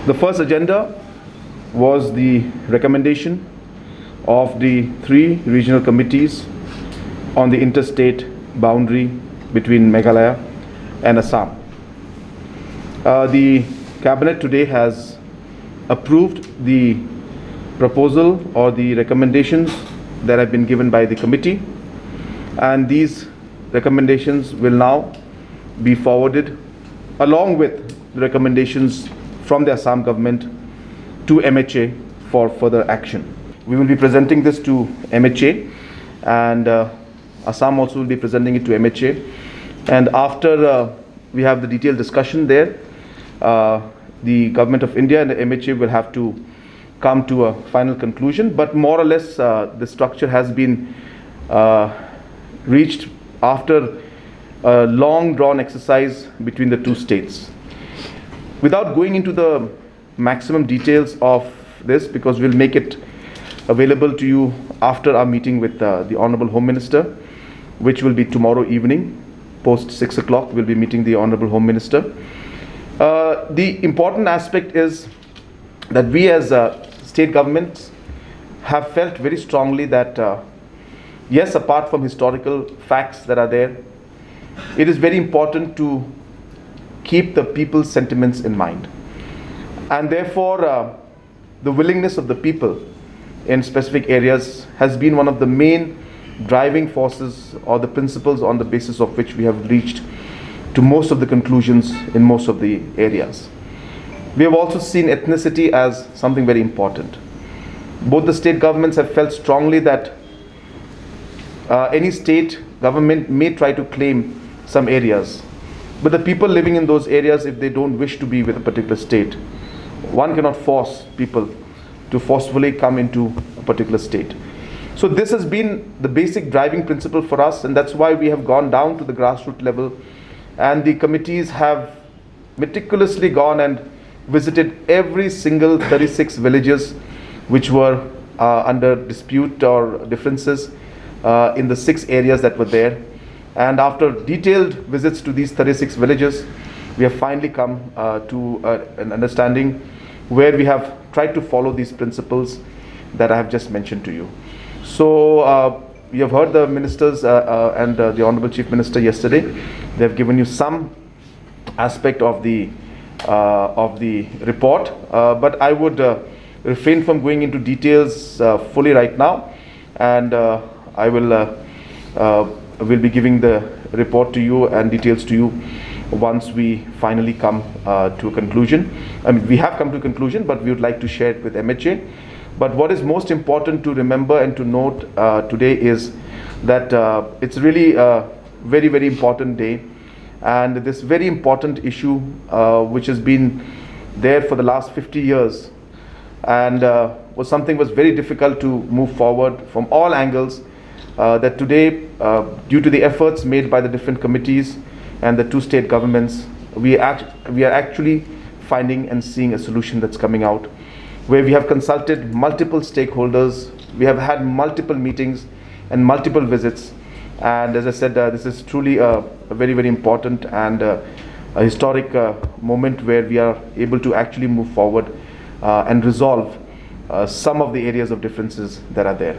The first agenda was the recommendation of the three regional committees on the interstate boundary between Meghalaya and Assam. The Cabinet today has approved the proposal or the recommendations that have been given by the committee, and these recommendations will now be forwarded along with the recommendations from the Assam government to MHA for further action. We will be presenting this to MHA, and Assam also will be presenting it to MHA, and after we have the detailed discussion there, the Government of India and the MHA will have to come to a final conclusion, but more or less the structure has been reached after a long drawn exercise between the two states. Without going into the maximum details of this, because we'll make it available to you after our meeting with the Honorable Home Minister, which will be tomorrow evening, post 6 o'clock, we'll be meeting the Honorable Home Minister. The important aspect is that we as state governments have felt very strongly that yes, apart from historical facts that are there, it is very important to keep the people's sentiments in mind, and therefore the willingness of the people in specific areas has been one of the main driving forces or the principles on the basis of which we have reached to most of the conclusions in most of the areas. We have also seen ethnicity as something very important. Both the state governments have felt strongly that any state government may try to claim some areas, but the people living in those areas, if they don't wish to be with a particular state, one cannot force people to forcefully come into a particular state. So this has been the basic driving principle for us, and that's why we have gone down to the grassroots level, and the committees have meticulously gone and visited every single 36 villages which were under dispute or differences in the 6 areas that were there. And after detailed visits to these 36 villages, we have finally come to an understanding where we have tried to follow these principles that I have just mentioned to you. So you have heard the ministers and the Honorable Chief Minister yesterday. They have given you some aspect of the report, but I would refrain from going into details fully right now, and I will be giving the report to you and details to you once we finally come to a conclusion. I mean, we have come to a conclusion, but we would like to share it with MHA. But what is most important to remember and to note today is that it's really a very, very important day, and this very important issue which has been there for the last 50 years and was very difficult to move forward from all angles, that today, due to the efforts made by the different committees and the two state governments, we are actually finding and seeing a solution that's coming out, where we have consulted multiple stakeholders, we have had multiple meetings and multiple visits, and as I said, this is truly a very, very important and a historic moment where we are able to actually move forward and resolve some of the areas of differences that are there.